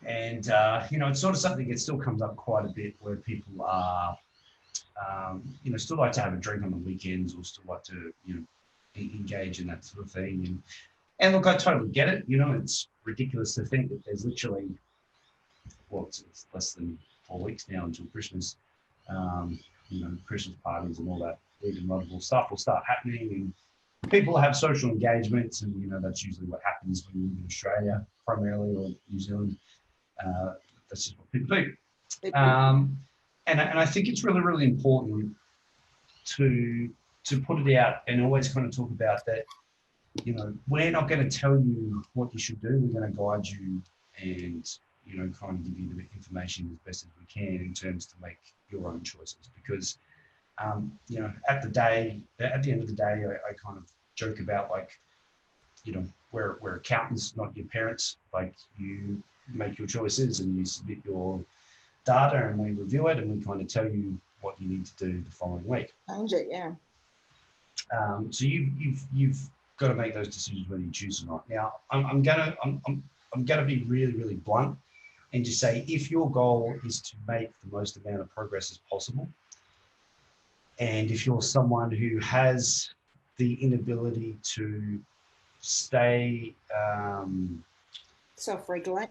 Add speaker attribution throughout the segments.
Speaker 1: And, it's sort of something that still comes up quite a bit where people are, still like to have a drink on the weekends or still like to, engage in that sort of thing. And look, I totally get it. It's ridiculous to think that there's literally, it's less than 4 weeks now until Christmas. Christmas parties and all that big and wonderful stuff will start happening. And people have social engagements, and that's usually what happens when you live in Australia, primarily, or New Zealand. That's just what people do. And I think it's really, really important to put it out and always kind of talk about that. We're not going to tell you what you should do. We're going to guide you and kind of give you the information as best as we can in terms to make your own choices. Because at the end of the day, I kind of joke about we're accountants, not your parents. Like, you make your choices and you submit your data and we review it and we kind of tell you what you need to do the following week.
Speaker 2: Change it, yeah.
Speaker 1: So you've got to make those decisions whether you choose or not. Now, I'm gonna be really, really blunt and just say, if your goal is to make the most amount of progress as possible, and if you're someone who has the inability to stay
Speaker 2: self-regulate.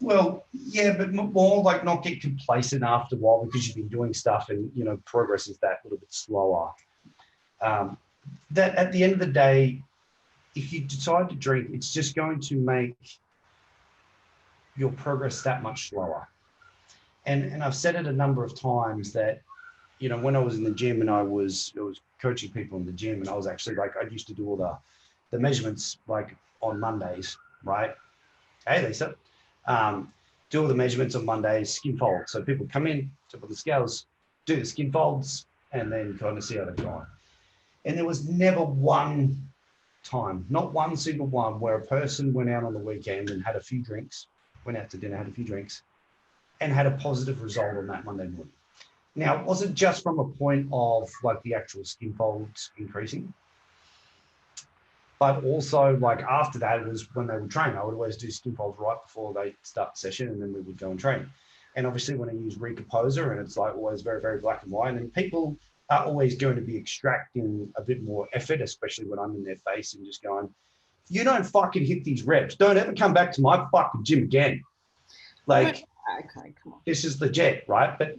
Speaker 1: Well, yeah, but more like not get complacent after a while because you've been doing stuff and progress is that little bit slower. That at the end of the day, if you decide to drink, it's just going to make your progress that much slower. And I've said it a number of times that, when I was in the gym and I was coaching people in the gym, and I was actually I used to do all the measurements on Mondays, right? Hey, Lisa, do all the measurements on Mondays, skin folds. So people come in, tip on the scales, do the skin folds, and then kind of see how they've gone. And there was never one time, not one single one, where a person went out on the weekend and had a few drinks, went out to dinner, had a few drinks, and had a positive result on that Monday morning. Now, it wasn't just from a point of the actual skin folds increasing, but also after that was when they would train. I would always do skin folds right before they start the session, and then we would go and train. And obviously when I use Recomposer, and it's always very, very black and white, and people are always going to be extracting a bit more effort, especially when I'm in their face and just going, you don't fucking hit these reps. Don't ever come back to my fucking gym again.
Speaker 2: Okay, come on.
Speaker 1: This is legit, right? But,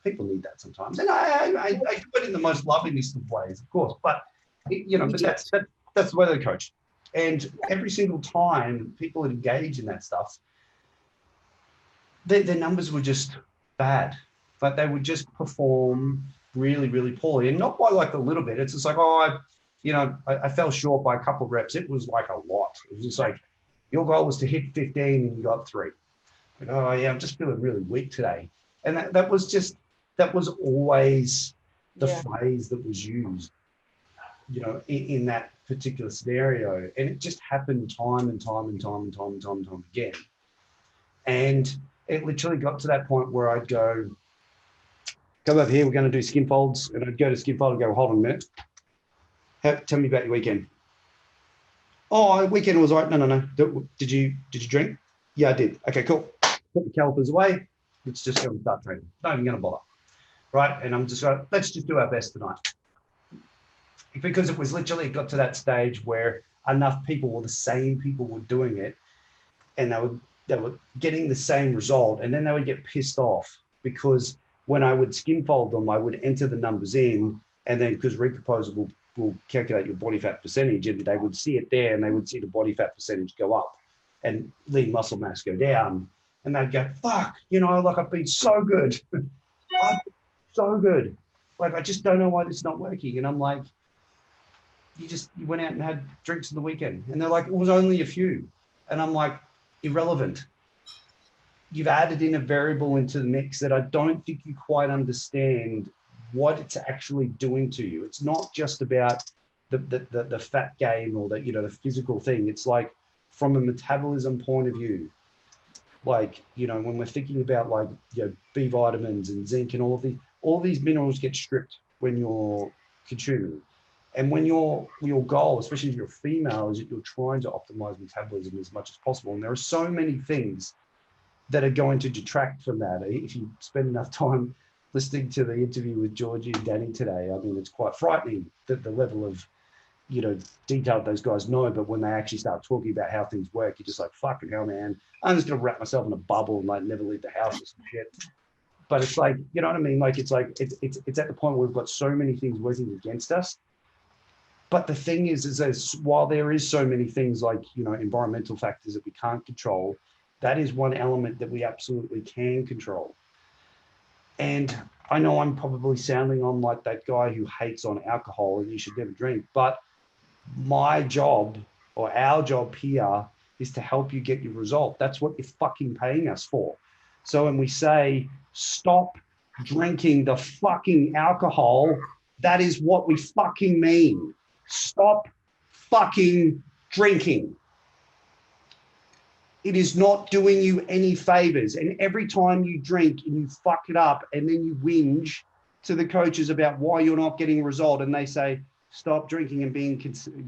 Speaker 1: people need that sometimes. And I do it in the most lovingest of ways, of course. But, but that's the way they coach. And every single time people engage in that stuff, their numbers were just bad. But they would just perform really, really poorly. And not by a little bit. It's just I fell short by a couple of reps. It was a lot. It was just your goal was to hit 15 and you got 3. Oh yeah, I'm just feeling really weak today. And that was always the phrase that was used, in that particular scenario. And it just happened time and time again. And it literally got to that point where I'd go, come over here, we're going to do skin folds. And I'd go to skin fold and go, hold on a minute. Tell me about your weekend. Oh, weekend was all right. No. Did you drink? Yeah, I did. Okay, cool. Put the calipers away. Let's just go and start training. Not even going to bother. Right? And I'm just going, let's just do our best tonight. Because it was literally got to that stage where enough people, or the same people, were doing it, and they were getting the same result, and then they would get pissed off because when I would skin fold them, I would enter the numbers in, and then because Recomposer will calculate your body fat percentage, and they would see it there, and they would see the body fat percentage go up and lean muscle mass go down, and they'd go, fuck, I've been so good. I've been so good. I just don't know why this is not working. And I'm like, you went out and had drinks on the weekend. And they're like, it was only a few. And I'm like, irrelevant. You've added in a variable into the mix that I don't think you quite understand what it's actually doing to you. It's not just about the fat gain or the physical thing. It's from a metabolism point of view, when we're thinking about B vitamins and zinc and all these minerals get stripped when you're consuming. And when your goal, especially if you're a female, is that you're trying to optimize metabolism as much as possible. And there are so many things that are going to detract from that. If you spend enough time listening to the interview with Georgie and Danny today, I mean, it's quite frightening that the level of, you know, detail those guys know, but when they actually start talking about how things work, you're just like, fucking hell, man, I'm just gonna wrap myself in a bubble and like never leave the house or some shit. But it's like, you know what I mean? Like, it's at the point where we've got so many things working against us. But the thing is while there is so many things like, you know, environmental factors that we can't control, that is one element that we absolutely can control. And I know I'm probably sounding on like that guy who hates on alcohol and you should never drink, but my job or our job here is to help you get your result. That's what you're fucking paying us for. So when we say stop drinking the fucking alcohol, that is what we fucking mean. Stop fucking drinking. It is not doing you any favors. And every time you drink and you fuck it up and then you whinge to the coaches about why you're not getting a result and they say, stop drinking and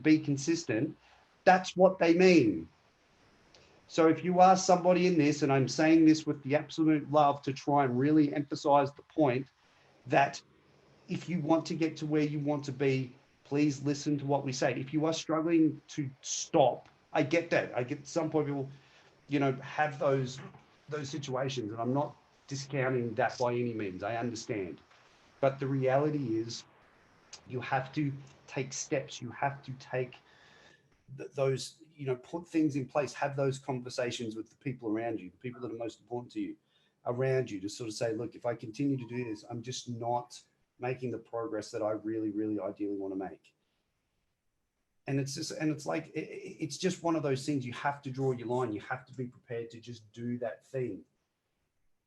Speaker 1: be consistent, that's what they mean. So if you are somebody in this, and I'm saying this with the absolute love to try and really emphasize the point that if you want to get to where you want to be, please listen to what we say. If you are struggling to stop, I get that. I get some people, you know, have those situations, and I'm not discounting that by any means. I understand. But the reality is you have to take steps. You have to take those, you know, put things in place, have those conversations with the people around you, the people that are most important to you around you, to sort of say, look, if I continue to do this, I'm just not making the progress that I really, really ideally want to make. And it's just, and it's like, it's just one of those things. You have to draw your line. You have to be prepared to just do that thing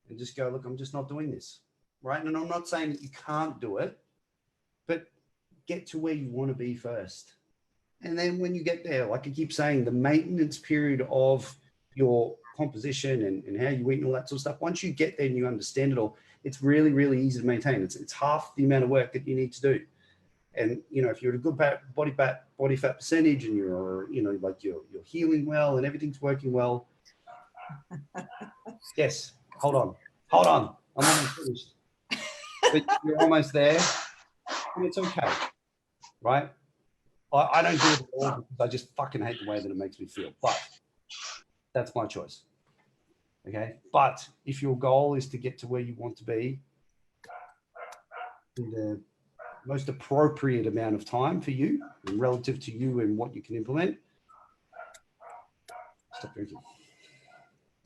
Speaker 1: and just go, look, I'm just not doing this. Right. And I'm not saying that you can't do it, but get to where you want to be first. And then when you get there, like I keep saying, the maintenance period of your composition and how you eat and all that sort of stuff, once you get there and you understand it all, it's really, really easy to maintain. It's half the amount of work that you need to do. And, you know, if you're at a good body fat percentage and you're, you know, like you're healing well and everything's working well. Yes, hold on. I'm almost finished. But you're almost there and it's okay, right? I don't do it at all because I just fucking hate the way that it makes me feel, but that's my choice. Okay. But if your goal is to get to where you want to be in the most appropriate amount of time for you and relative to you and what you can implement, stop drinking.